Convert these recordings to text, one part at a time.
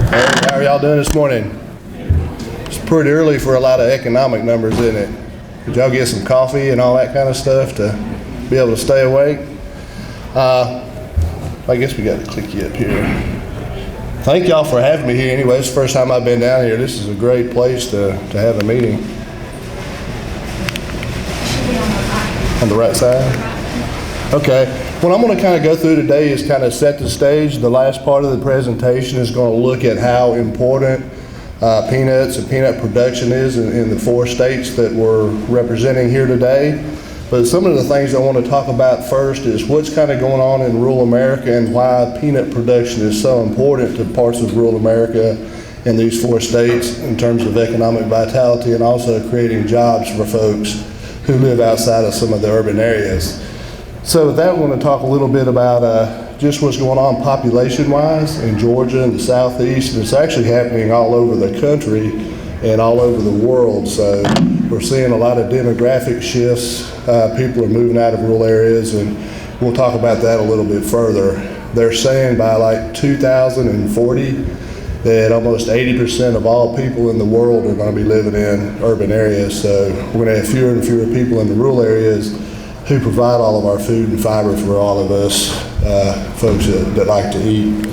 Hey, how are y'all doing this morning? It's pretty early for a lot of economic numbers, isn't it? Did y'all get some coffee and all that kind of stuff to be able to stay awake? I guess we got to click you up here. Thank y'all for having me here anyway. It's the first time I've been down here. This is a great place to have a meeting. On the right side? Okay. What I'm going to kind of go through today is kind of set the stage. The last part of the presentation is going to look at how important peanuts and peanut production is in the 4 states that we're representing here today. But some of the things I want to talk about first is what's kind of going on in rural America and why peanut production is so important to parts of rural America in these 4 states in terms of economic vitality and also creating jobs for folks who live outside of some of the urban areas. So with that, I want to talk a little bit about just what's going on population-wise in Georgia and the Southeast. And it's actually happening all over the country and all over the world. So we're seeing a lot of demographic shifts. People are moving out of rural areas, and we'll talk about that a little bit further. They're saying by like 2040 that almost 80% of all people in the world are going to be living in urban areas. So we're going to have fewer and fewer people in the rural areas who provide all of our food and fiber for all of us folks that like to eat.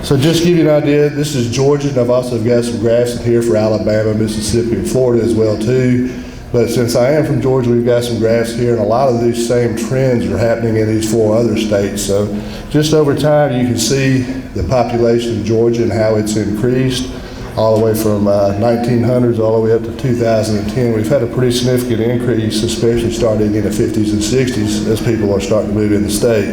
So just to give you an idea, this is Georgia, and I've also got some graphs in here for Alabama, Mississippi, and Florida as well too. But since I am from Georgia, we've got some graphs here, and a lot of these same trends are happening in these 4 other states. So just over time, you can see the population of Georgia and how it's increased all the way from 1900s all the way up to 2010. We've had a pretty significant increase, especially starting in the 50s and 60s as people are starting to move in the state.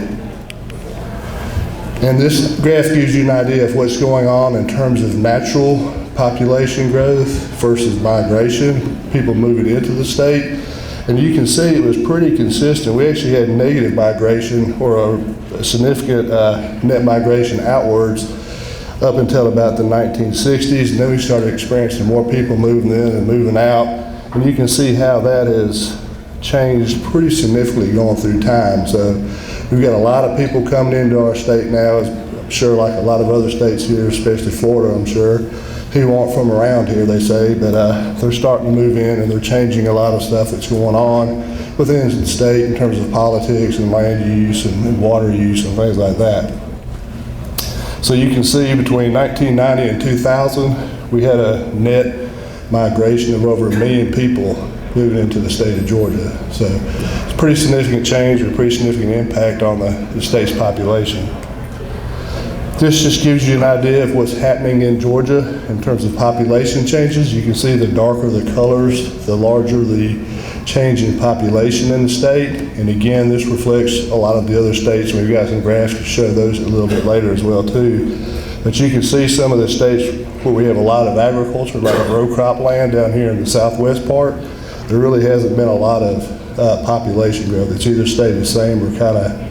And this graph gives you an idea of what's going on in terms of natural population growth versus migration, people moving into the state. And you can see it was pretty consistent. We actually had negative migration or a significant net migration outwards up until about the 1960s, and then we started experiencing more people moving in and moving out. And you can see how that has changed pretty significantly going through time. So we've got a lot of people coming into our state now, I'm sure like a lot of other states here, especially Florida, I'm sure, who aren't from around here, they say, but they're starting to move in and they're changing a lot of stuff that's going on within the state in terms of politics and land use and water use and things like that. So you can see between 1990 and 2000, we had a net migration of over 1 million people moving into the state of Georgia. So it's a pretty significant change or a pretty significant impact on the state's population. This just gives you an idea of what's happening in Georgia in terms of population changes. You can see the darker the colors, the larger the change in population in the state. And again, this reflects a lot of the other states. We've got some graphs to show those a little bit later as well too. But you can see some of the states where we have a lot of agriculture, a lot of row crop land down here in the southwest part. There really hasn't been a lot of population growth. It's either stayed the same or kind of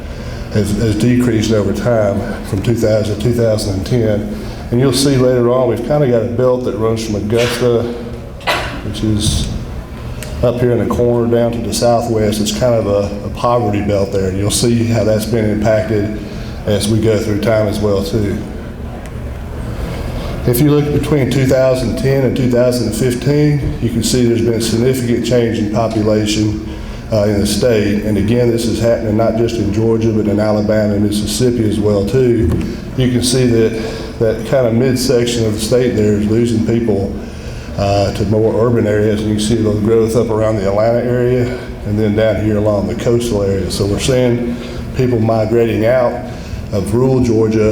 has decreased over time from 2000 to 2010. And you'll see later on, we've kind of got a belt that runs from Augusta, which is up here in the corner down to the southwest. It's kind of a poverty belt there. And you'll see how that's been impacted as we go through time as well too. If you look between 2010 and 2015, you can see there's been a significant change in population in the state. And again, this is happening not just in Georgia, but in Alabama and Mississippi as well too. You can see that kind of midsection of the state there is losing people to more urban areas. And you can see the growth up around the Atlanta area and then down here along the coastal area. So we're seeing people migrating out of rural Georgia,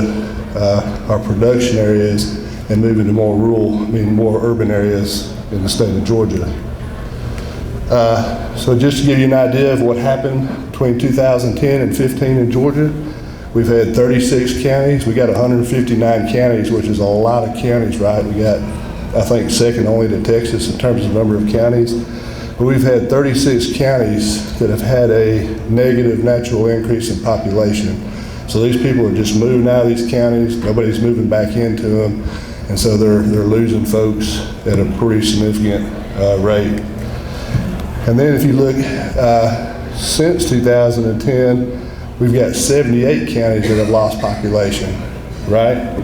our production areas, and moving to more more urban areas in the state of Georgia. So just to give you an idea of what happened between 2010 and 15 in Georgia, we've had 36 counties. We got 159 counties, which is a lot of counties, right? We got, I think, second only to Texas in terms of number of counties. But we've had 36 counties that have had a negative natural increase in population. So these people are just moving out of these counties. Nobody's moving back into them. And so they're losing folks at a pretty significant rate. And then if you look since 2010, we've got 78 counties that have lost population, right?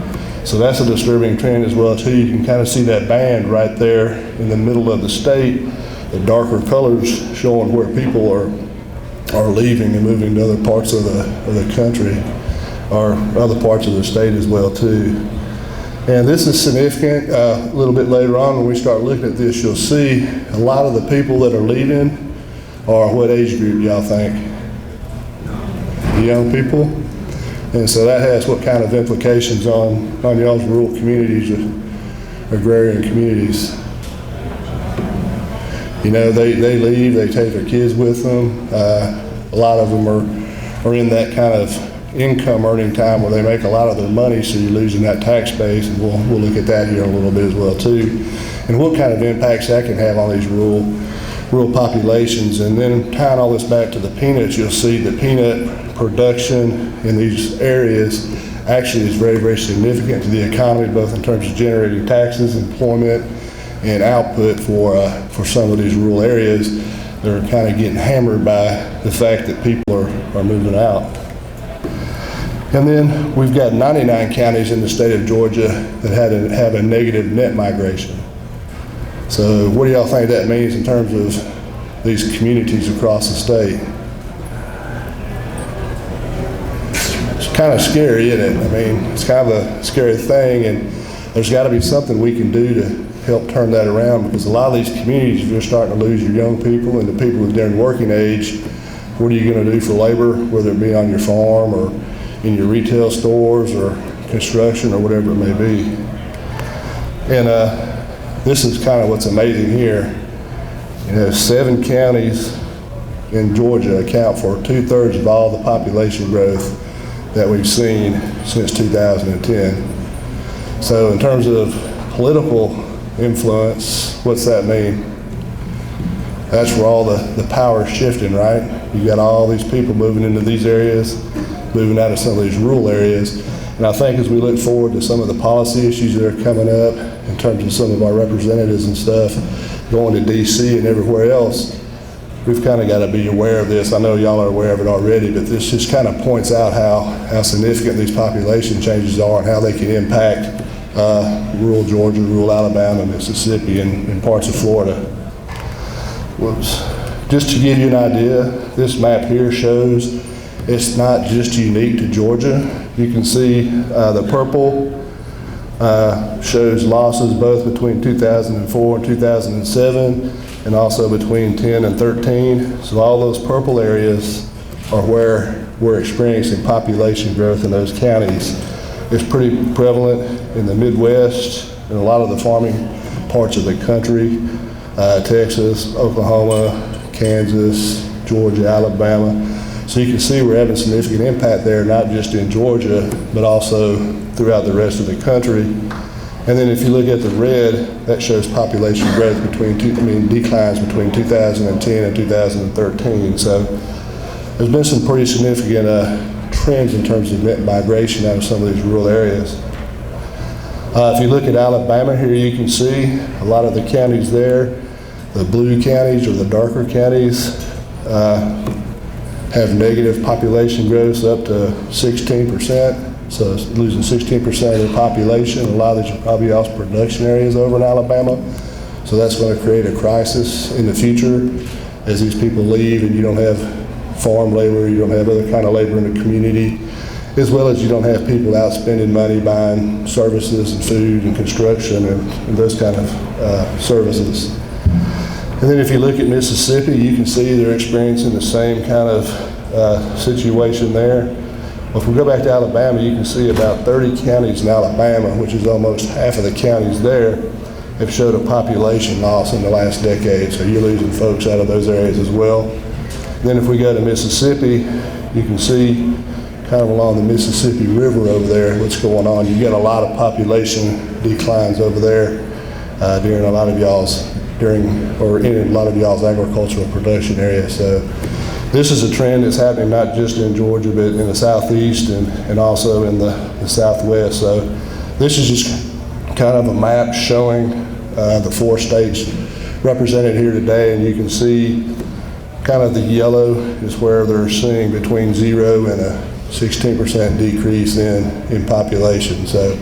So that's a disturbing trend as well too. You can kind of see that band right there in the middle of the state, the darker colors showing where people are leaving and moving to other parts of the country or other parts of the state as well too. And this is significant. A little bit later on when we start looking at this, you'll see a lot of the people that are leaving are what age group y'all think? The young people? And so that has what kind of implications on y'all's rural communities, agrarian communities. You know, they leave, they take their kids with them. A lot of them are in that kind of income earning time where they make a lot of their money, so you're losing that tax base, and we'll look at that here in a little bit as well too. And what kind of impacts that can have on these rural populations. And then tying all this back to the peanuts, you'll see the peanut production in these areas actually is very, very significant to the economy, both in terms of generating taxes, employment, and output for some of these rural areas. They're kind of getting hammered by the fact that people are moving out. And then we've got 99 counties in the state of Georgia that have a negative net migration. So what do y'all think that means in terms of these communities across the state? It's kind of scary, isn't it? I mean, it's kind of a scary thing, and there's got to be something we can do to help turn that around, because a lot of these communities, if you're starting to lose your young people and the people within working age, what are you going to do for labor, whether it be on your farm or in your retail stores or construction or whatever it may be. And this is kind of what's amazing here. You know, 7 counties in Georgia account for 2/3 of all the population growth that we've seen since 2010. So in terms of political influence, what's that mean? That's where all the power's shifting, right? You got all these people moving into these areas, moving out of some of these rural areas. And I think as we look forward to some of the policy issues that are coming up in terms of some of our representatives and stuff going to DC and everywhere else, we've kind of got to be aware of this. I know y'all are aware of it already, but this just kind of points out how significant these population changes are and how they can impact rural Georgia, rural Alabama, Mississippi, and parts of Florida. Whoops. Just to give you an idea, this map here shows it's not just unique to Georgia. You can see the purple shows losses both between 2004 and 2007, and also between 10 and 13. So all those purple areas are where we're experiencing population growth in those counties. It's pretty prevalent in the Midwest and a lot of the farming parts of the country, Texas, Oklahoma, Kansas, Georgia, Alabama. So you can see we're having significant impact there, not just in Georgia, but also throughout the rest of the country. And then if you look at the red, that shows population growth declines between 2010 and 2013. So there's been some pretty significant trends in terms of net migration out of some of these rural areas. If you look at Alabama here, you can see a lot of the counties there, the blue counties or the darker counties, have negative population growth up to 16%. So it's losing 16% of their population. A lot of these are probably also production areas over in Alabama. So that's going to create a crisis in the future as these people leave and you don't have farm labor, you don't have other kind of labor in the community, as well as you don't have people out spending money buying services and food and construction and those kind of services. And then if you look at Mississippi, you can see they're experiencing the same kind of situation there. Well, if we go back to Alabama, you can see about 30 counties in Alabama, which is almost half of the counties there, have showed a population loss in the last decade. So you're losing folks out of those areas as well. Then if we go to Mississippi, you can see kind of along the Mississippi River over there what's going on. You get a lot of population declines over there in a lot of y'all's agricultural production areas. So this is a trend that's happening not just in Georgia, but in the southeast and also in the southwest. So this is just kind of a map showing the 4 states represented here today, and you can see kind of the yellow is where they're seeing between 0 and 16% decrease in population. So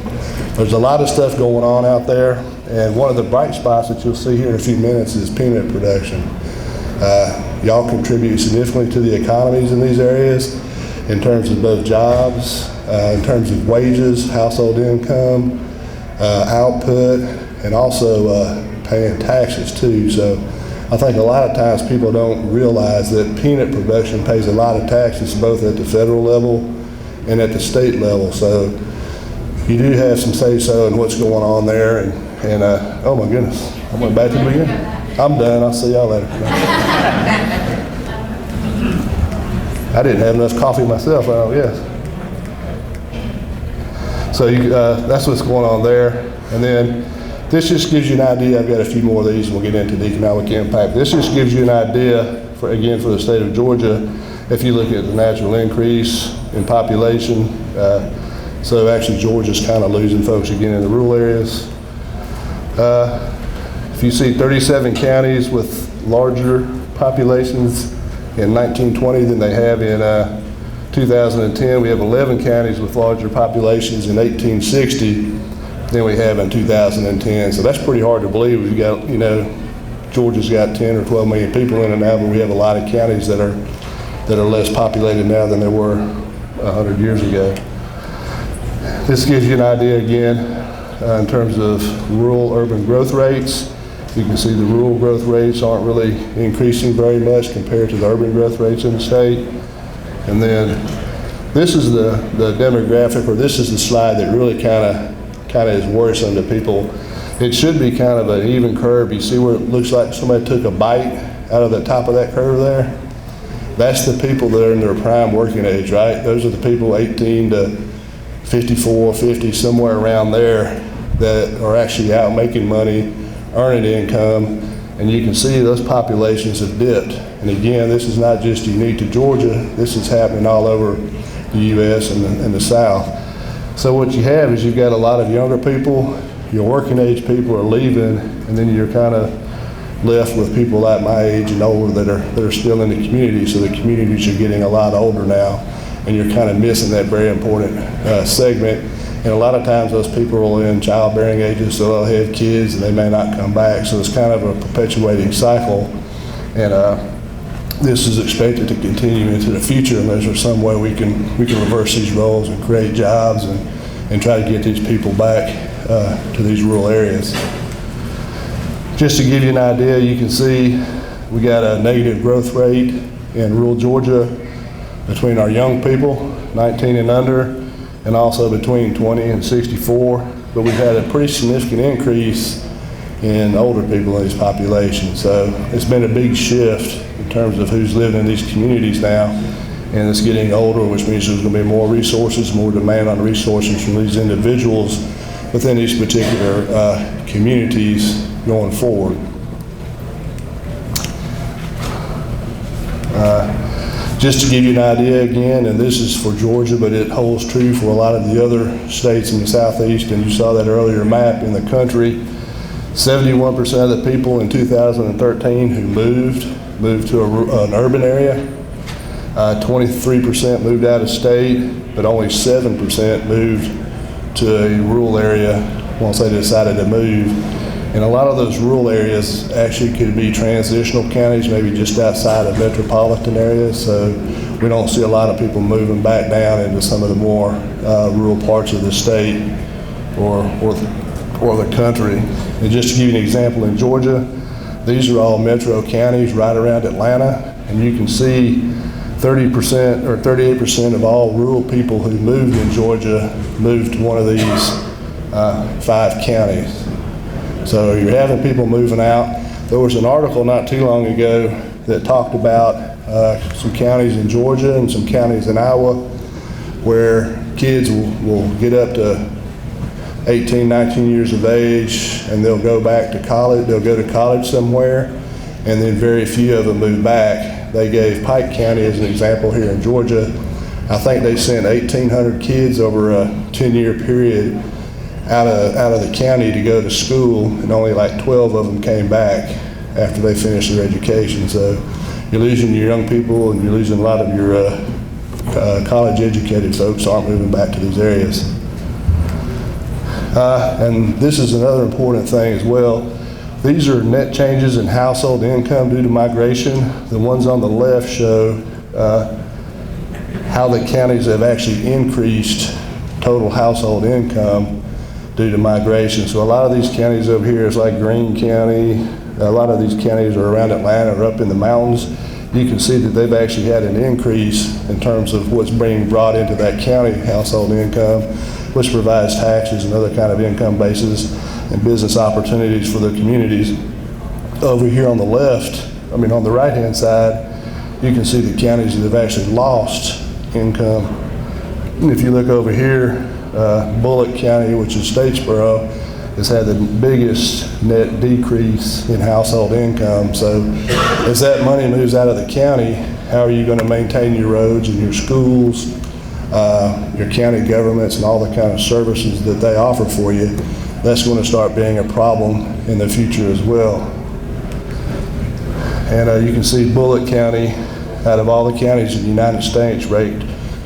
there's a lot of stuff going on out there. And one of the bright spots that you'll see here in a few minutes is peanut production. Y'all contribute significantly to the economies in these areas in terms of both jobs, in terms of wages, household income, output, and also paying taxes too. So I think a lot of times people don't realize that peanut production pays a lot of taxes both at the federal level and at the state level. So you do have some say-so in what's going on there. And oh my goodness, I went back to the beginning. I'm done. I'll see y'all later. I didn't have enough coffee myself, I don't guess. So that's what's going on there. And then this just gives you an idea. I've got a few more of these, and we'll get into the economic impact. This just gives you an idea, for the state of Georgia, if you look at the natural increase in population. So actually, Georgia's kind of losing folks again in the rural areas. If you see 37 counties with larger populations in 1920 than they have in 2010, we have 11 counties with larger populations in 1860 than we have in 2010. So that's pretty hard to believe. We've got, Georgia's got 10 or 12 million people in it now, but we have a lot of counties that are less populated now than they were 100 years ago. This gives you an idea again in terms of rural-urban growth rates. You can see the rural growth rates aren't really increasing very much compared to the urban growth rates in the state. And then this is the demographic, or this is the slide that really kind of is worrisome to people. It should be kind of an even curve. You see where it looks like somebody took a bite out of the top of that curve there? That's the people that are in their prime working age, right? Those are the people 18 to 54, 50, somewhere around there that are actually out making money, earning income, and you can see those populations have dipped. And again, this is not just unique to Georgia. This is happening all over the U.S. and the South. So what you have is you've got a lot of younger people, your working age people are leaving, and then you're kind of left with people like my age and older that are still in the community. So the communities are getting a lot older now, and you're kind of missing that very important segment. And a lot of times those people are in childbearing ages, so they'll have kids and they may not come back. So it's kind of a perpetuating cycle. And this is expected to continue into the future unless there's some way we can reverse these roles and create jobs and try to get these people back to these rural areas. Just to give you an idea, you can see we got a negative growth rate in rural Georgia between our young people, 19 and under, and also between 20 and 64. But we've had a pretty significant increase in older people in these populations. So it's been a big shift in terms of who's living in these communities now, and it's getting older, which means there's going to be more resources, more demand on resources from these individuals within these particular communities going forward. Just to give you an idea again, and this is for Georgia, but it holds true for a lot of the other states in the Southeast, and you saw that earlier map in the country. 71% of the people in 2013 who moved to an urban area. 23% moved out of state, but only 7% moved to a rural area once they decided to move. And a lot of those rural areas actually could be transitional counties, maybe just outside of metropolitan areas. So we don't see a lot of people moving back down into some of the more rural parts of the state or the country. And just to give you an example, in Georgia, these are all metro counties right around Atlanta, and you can see 30% or 38% of all rural people who moved in Georgia moved to one of these 5 counties. So you're having people moving out. There was an article not too long ago that talked about some counties in Georgia and some counties in Iowa where kids will get up to 18, 19 years of age, and they'll go back to college. They'll go to college somewhere, and then very few of them move back. They gave Pike County as an example here in Georgia. I think they sent 1,800 kids over a 10-year period out of the county to go to school, and only like 12 of them came back after they finished their education. So you're losing your young people, and you're losing a lot of your college-educated folks aren't moving back to these areas. And this is another important thing as well. These are net changes in household income due to migration. The ones on the left show how the counties have actually increased total household income due to migration. So a lot of these counties over here is like Greene County. A lot of these counties are around Atlanta or up in the mountains. You can see that they've actually had an increase in terms of what's being brought into that county household income, which provides taxes and other kind of income bases and business opportunities for the communities. Over here on the left, on the right-hand side, you can see the counties that have actually lost income. And if you look over here, Bullock County, which is Statesboro, has had the biggest net decrease in household income. So as that money moves out of the county, how are you going to maintain your roads and your schools, your county governments and all the kind of services that they offer for you? That's going to start being a problem in the future as well. And you can see Bullock County, out of all the counties in the United States, ranked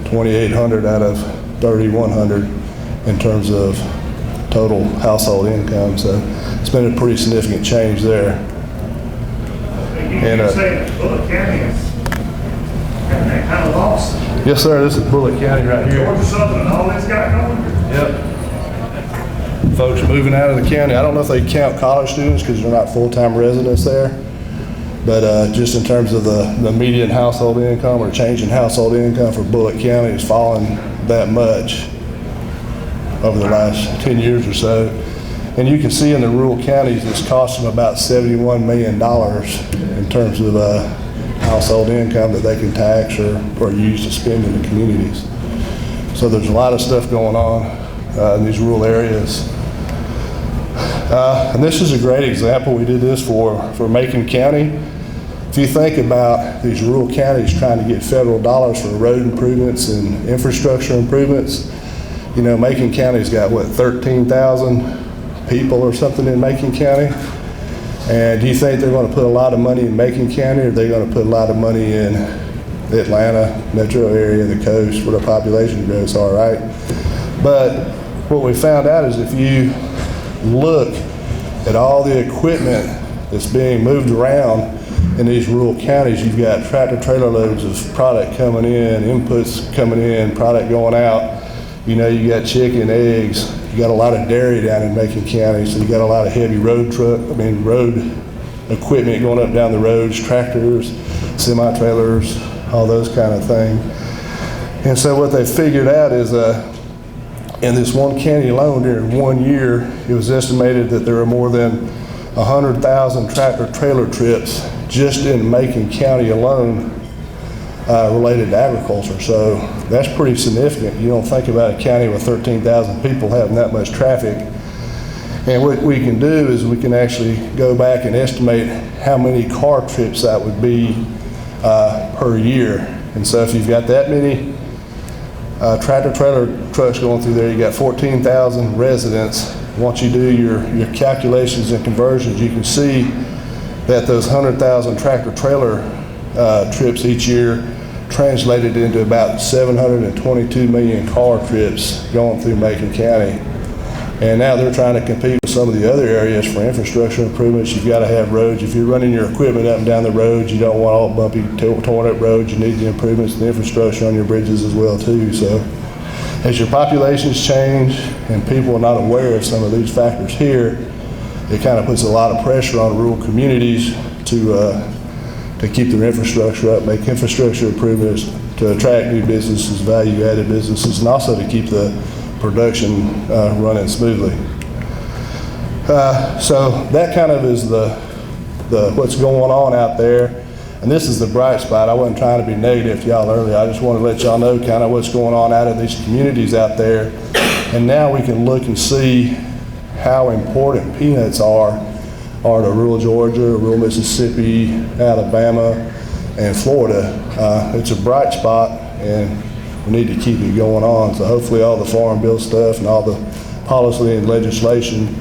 2,800 out of 3,100 in terms of total household income. So it's been a pretty significant change there. And say that Bullock County has kind of lost. Yes, sir. This is Bullock County right here. Georgia Southern and all this got going. Yep. Folks moving out of the county. I don't know if they count college students because they're not full-time residents there. But just in terms of the median household income or change in household income for Bullock County has fallen that much over the last 10 years or so. And you can see in the rural counties it's cost them about $71 million in terms of household income that they can tax or use to spend in the communities. So there's a lot of stuff going on in these rural areas. And this is a great example. We did this for Macon County. If you think about these rural counties trying to get federal dollars for road improvements and infrastructure improvements, Macon County's got, 13,000 people or something in Macon County? And do you think they're going to put a lot of money in Macon County, or are they going to put a lot of money in the Atlanta metro area, the coast, where the population growths are, right? But what we found out is if you look at all the equipment that's being moved around in these rural counties, you've got tractor trailer loads of product coming in, inputs coming in, product going out. You got chicken, eggs, you got a lot of dairy down in Macon County, so you got a lot of heavy road equipment going up down the roads, tractors, semi-trailers, all those kind of things. And so what they figured out is in this one county alone during 1 year, it was estimated that there were more than 100,000 tractor trailer trips just in Macon County alone related to agriculture. So that's pretty significant. You don't think about a county with 13,000 people having that much traffic. And what we can do is we can actually go back and estimate how many car trips that would be per year. And so if you've got that many tractor trailer trucks going through there, you got 14,000 residents. Once you do your calculations and conversions, you can see that those 100,000 tractor trailer trips each year translated into about 722 million car trips going through Macon County. And now they're trying to compete with some of the other areas for infrastructure improvements. You've got to have roads. If you're running your equipment up and down the roads, you don't want all bumpy, torn up roads. You need the improvements and the infrastructure on your bridges as well too. So as your populations change and people are not aware of some of these factors here, it kind of puts a lot of pressure on rural communities to keep their infrastructure up, make infrastructure improvements, to attract new businesses, value-added businesses, and also to keep the production running smoothly. So that kind of is the what's going on out there. And this is the bright spot. I wasn't trying to be negative to y'all earlier. I just want to let y'all know kind of what's going on out in these communities out there. And now we can look and see how important peanuts are to rural Georgia, rural Mississippi, Alabama, and Florida. It's a bright spot, and we need to keep it going on. So hopefully all the farm bill stuff and all the policy and legislation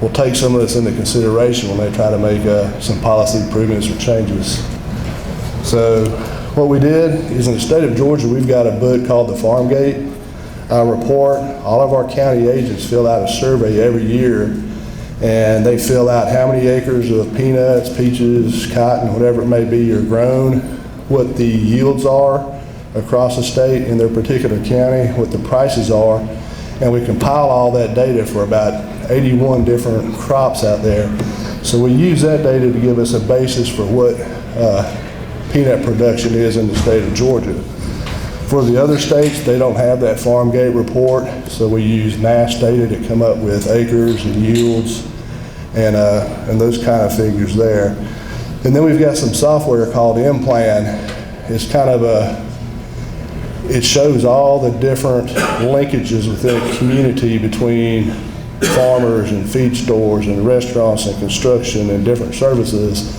will take some of this into consideration when they try to make some policy improvements or changes. So what we did is in the state of Georgia, we've got a book called the Farm Gate report. All of our county agents fill out a survey every year, and they fill out how many acres of peanuts, peaches, cotton, whatever it may be, are grown, what the yields are across the state in their particular county, what the prices are, and we compile all that data for about 81 different crops out there. So we use that data to give us a basis for what peanut production is in the state of Georgia. For the other states, they don't have that farm gate report, so we use NASS data to come up with acres and yields and those kind of figures there. And then we've got some software called M-Plan. It's kind of it shows all the different linkages within a community between farmers and feed stores and restaurants and construction and different services.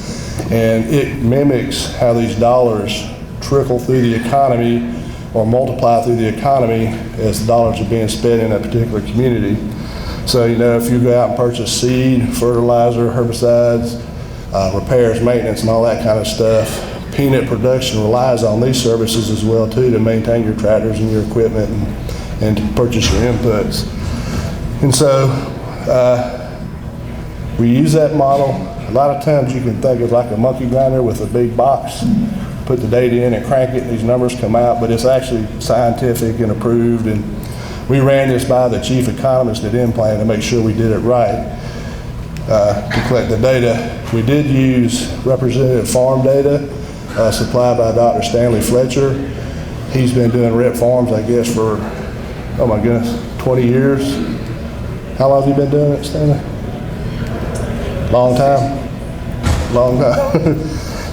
And it mimics how these dollars trickle through the economy or multiply through the economy as the dollars are being spent in a particular community. So, you know, if you go out and purchase seed, fertilizer, herbicides, repairs, maintenance, and all that kind of stuff, peanut production relies on these services as well too to maintain your tractors and your equipment and to purchase your inputs. And so we use that model. A lot of times you can think of like a monkey grinder with a big box, put the data in and crank it and these numbers come out, but it's actually scientific and approved. And we ran this by the chief economist at M-Plan to make sure we did it right to collect the data. We did use representative farm data supplied by Dr. Stanley Fletcher. He's been doing rep farms, I guess, for, oh my goodness, 20 years. How long have you been doing it, Stanley? Long time? Long time.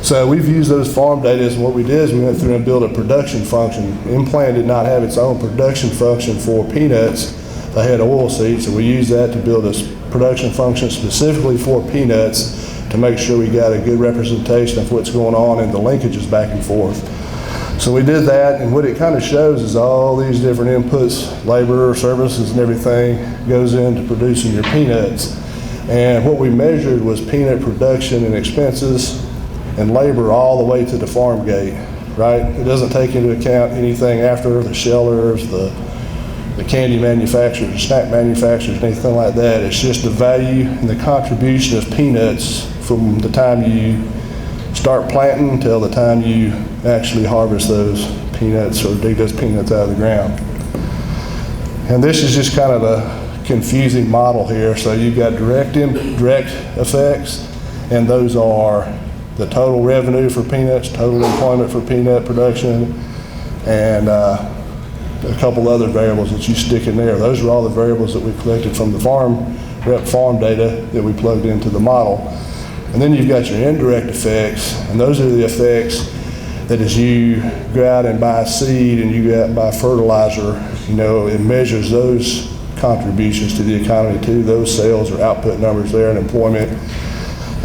So we've used those farm data, and what we did is we went through and built a production function. M-Plan did not have its own production function for peanuts. They had oilseed, so we used that to build a production function specifically for peanuts to make sure we got a good representation of what's going on and the linkages back and forth. So we did that, and what it kind of shows is all these different inputs, labor, services, and everything goes into producing your peanuts. And what we measured was peanut production and expenses and labor all the way to the farm gate, right? It doesn't take into account anything after the shellers, the candy manufacturers, the snack manufacturers, anything like that. It's just the value and the contribution of peanuts from the time you start planting until the time you actually harvest those peanuts or dig those peanuts out of the ground. And this is just kind of a confusing model here. So you've got direct effects, and those are the total revenue for peanuts, total employment for peanut production, and a couple other variables that you stick in there. Those are all the variables that we collected from the farm data that we plugged into the model. And then you've got your indirect effects, and those are the effects that as you go out and buy seed and you go out and buy fertilizer, you know, it measures those contributions to the economy too. Those sales or output numbers there and employment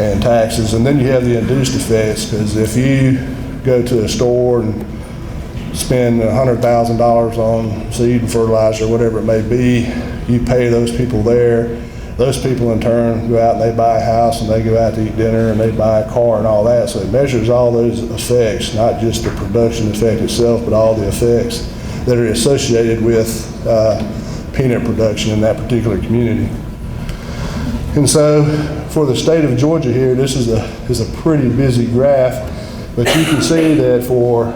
and taxes. And then you have the induced effects, because if you go to a store and spend $100,000 on seed and fertilizer, whatever it may be, you pay those people there. Those people in turn go out and they buy a house and they go out to eat dinner and they buy a car and all that. So it measures all those effects, not just the production effect itself, but all the effects that are associated with peanut production in that particular community. And so for the state of Georgia here, this is a pretty busy graph, but you can see that for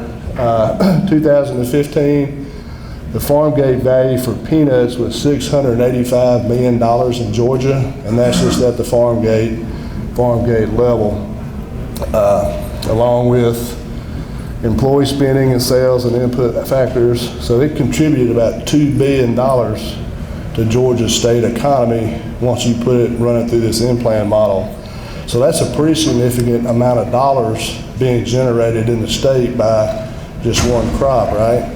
2015, the farm gate value for peanuts was $685 million in Georgia, and that's just at the farm gate level, along with employee spending and sales and input factors. So it contributed about $2 billion to Georgia's state economy once you run it through this M-Plan model. So that's a pretty significant amount of dollars being generated in the state by just one crop, right?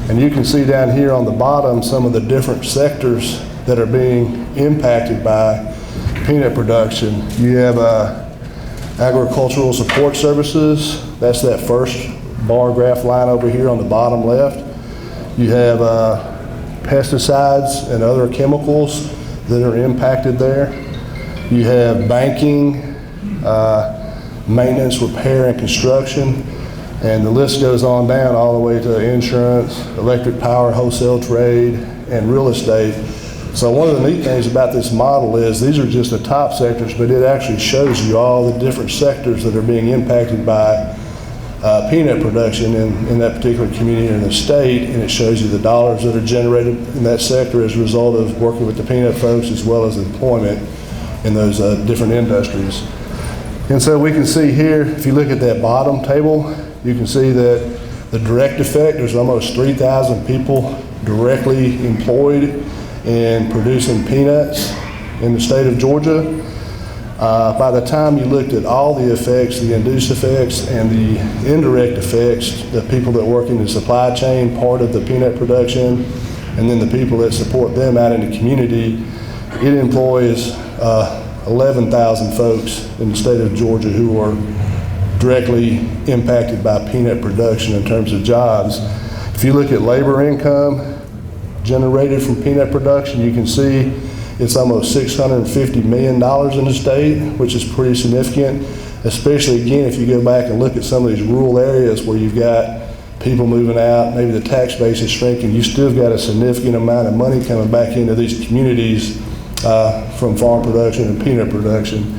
And you can see down here on the bottom some of the different sectors that are being impacted by peanut production. You have agricultural support services. That's that first bar graph line over here on the bottom left. You have pesticides and other chemicals that are impacted there. You have banking, maintenance, repair, and construction. And the list goes on down all the way to insurance, electric power, wholesale trade, and real estate. So one of the neat things about this model is these are just the top sectors, but it actually shows you all the different sectors that are being impacted by peanut production in that particular community in the state, and it shows you the dollars that are generated in that sector as a result of working with the peanut folks, as well as employment in those different industries. And so we can see here, if you look at that bottom table, you can see that the direct effect, there's almost 3,000 people directly employed in producing peanuts in the state of Georgia. By the time you looked at all the effects, the induced effects and the indirect effects, the people that work in the supply chain part of the peanut production, and then the people that support them out in the community, it employs 11,000 folks in the state of Georgia who are directly impacted by peanut production in terms of jobs. If you look at labor income generated from peanut production, you can see it's almost $650 million in the state, which is pretty significant, especially again if you go back and look at some of these rural areas where you've got people moving out, maybe the tax base is shrinking, you still got a significant amount of money coming back into these communities from farm production and peanut production.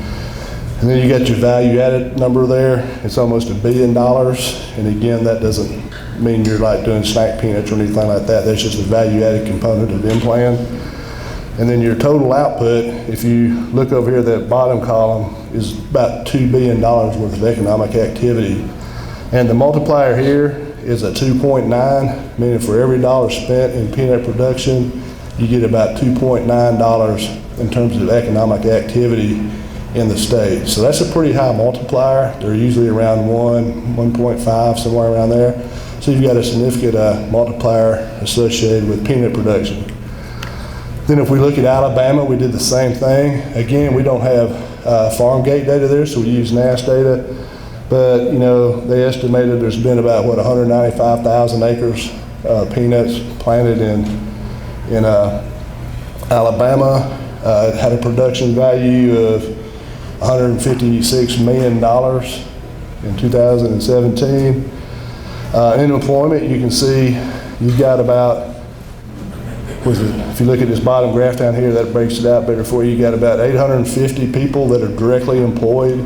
And then you got your value added number there. It's almost $1 billion. And again, that doesn't mean you're like doing snack peanuts or anything like that. That's just a value added component of M-Plan. And then your total output, if you look over here, that bottom column is about $2 billion worth of economic activity. And the multiplier here is a 2.9, meaning for every dollar spent in peanut production, you get about $2.9 in terms of economic activity in the state. So that's a pretty high multiplier. They're usually around 1.5, somewhere around there. So you've got a significant multiplier associated with peanut production. Then if we look at Alabama, we did the same thing. Again, we don't have farm gate data there, so we use NASS data. But, you know, they estimated there's been about, 195,000 acres of peanuts planted in Alabama. It had a production value of $156 million in 2017. In employment, you can see you've got about, if you look at this bottom graph down here, that breaks it out better for you. You got about 850 people that are directly employed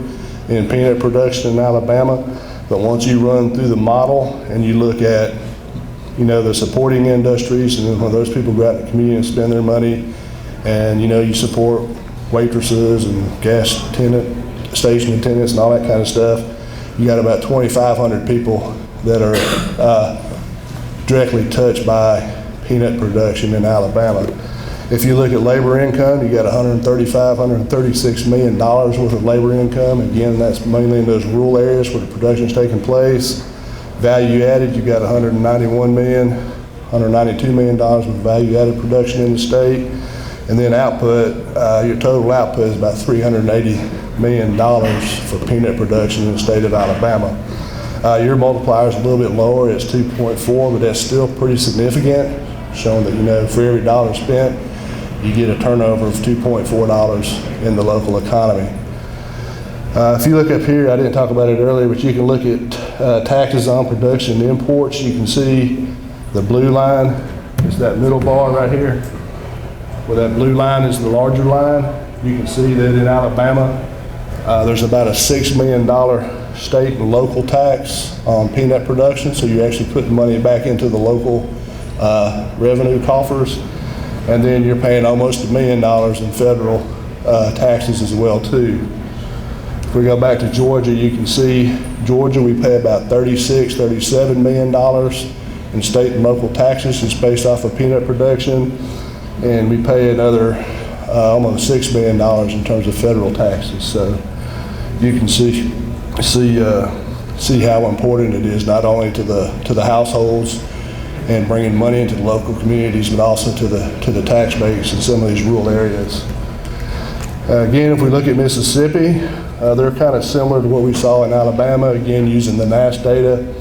in peanut production in Alabama. But once you run through the model and you look at, you know, the supporting industries, and then when those people go out in the community and spend their money, and you know, you support waitresses and gas station attendants and all that kind of stuff, you got about 2,500 people that are directly touched by peanut production in Alabama. If you look at labor income, you got $136 million worth of labor income. Again, that's mainly in those rural areas where the production is taking place. Value added, you got $192 million with value added production in the state. And then output, your total output is about $380 million for peanut production in the state of Alabama. Your multiplier is a little bit lower, it's 2.4, but that's still pretty significant, showing that, you know, for every dollar spent, you get a turnover of $2.4 in the local economy. If you look up here, I didn't talk about it earlier, but you can look at taxes on production and imports. You can see the blue line is that middle bar right here. Where that blue line is the larger line. You can see that in Alabama, there's about a $6 million state and local tax on peanut production. So you're actually putting money back into the local revenue coffers. And then you're paying almost $1 million in federal taxes as well too. If we go back to Georgia, you can see Georgia, we pay about $37 million in state and local taxes. It's based off of peanut production. And we pay another almost $6 million in terms of federal taxes. So you can see how important it is, not only to the households and bringing money into the local communities, but also to the tax base in some of these rural areas. Again, if we look at Mississippi, they're kind of similar to what we saw in Alabama. Again, using the NASS data.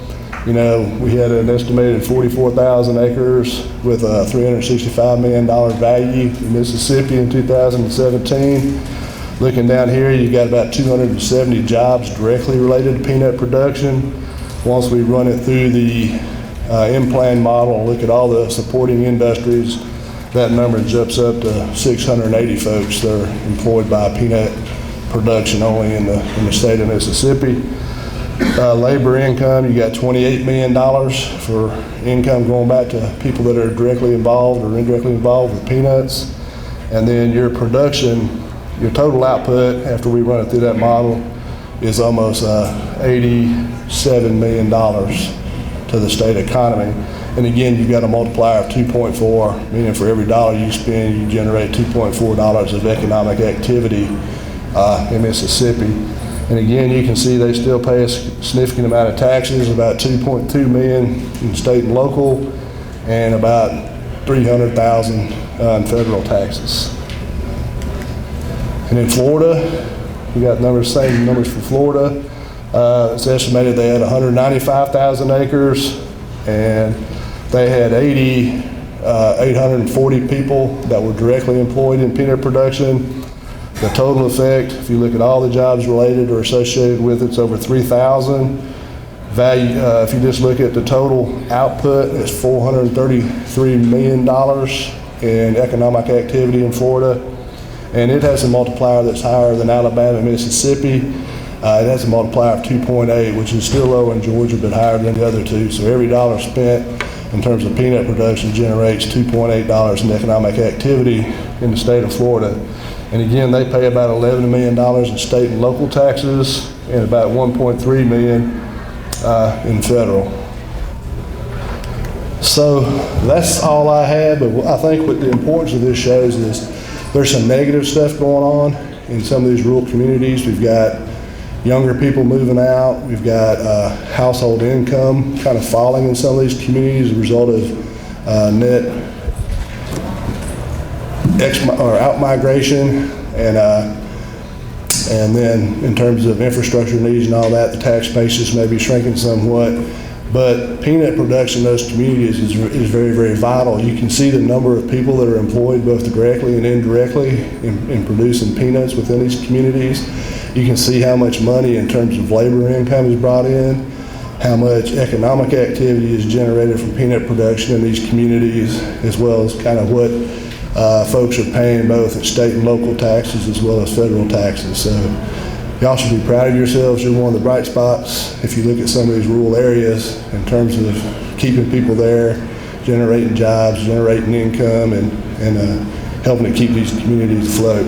You know, we had an estimated 44,000 acres with a $365 million value in Mississippi in 2017. Looking down here, you got about 270 jobs directly related to peanut production. Once we run it through the in-plan model and look at all the supporting industries, that number jumps up to 680 folks that are employed by peanut production only in the state of Mississippi. Labor income, you got $28 million for income going back to people that are directly involved or indirectly involved with peanuts. And then your production, your total output after we run it through that model is almost $87 million to the state economy. And again, you've got a multiplier of 2.4, meaning for every dollar you spend, you generate $2.4 of economic activity in Mississippi. And again, you can see they still pay a significant amount of taxes, about $2.2 million in state and local, and about $300,000 in federal taxes. And in Florida, we got same numbers for Florida. It's estimated they had 195,000 acres, and they had 840 people that were directly employed in peanut production. The total effect, if you look at all the jobs related or associated with it, it's over 3,000. Value, if you just look at the total output, it's $433 million in economic activity in Florida. And it has a multiplier that's higher than Alabama and Mississippi. It has a multiplier of 2.8, which is still low in Georgia, but higher than the other two. So every dollar spent in terms of peanut production generates $2.8 in economic activity in the state of Florida. And again, they pay about $11 million in state and local taxes and about $1.3 million in federal. So that's all I have, but I think what the importance of this shows is there's some negative stuff going on in some of these rural communities. We've got younger people moving out. We've got household income kind of falling in some of these communities as a result of net out-migration, and then in terms of infrastructure needs and all that, the tax basis may be shrinking somewhat. But peanut production in those communities is very, very vital. You can see the number of people that are employed both directly and indirectly in producing peanuts within these communities. You can see how much money in terms of labor income is brought in, how much economic activity is generated from peanut production in these communities, as well as kind of what folks are paying both in state and local taxes as well as federal taxes. So y'all should be proud of yourselves. You're one of the bright spots if you look at some of these rural areas in terms of keeping people there, generating jobs, generating income, and helping to keep these communities afloat.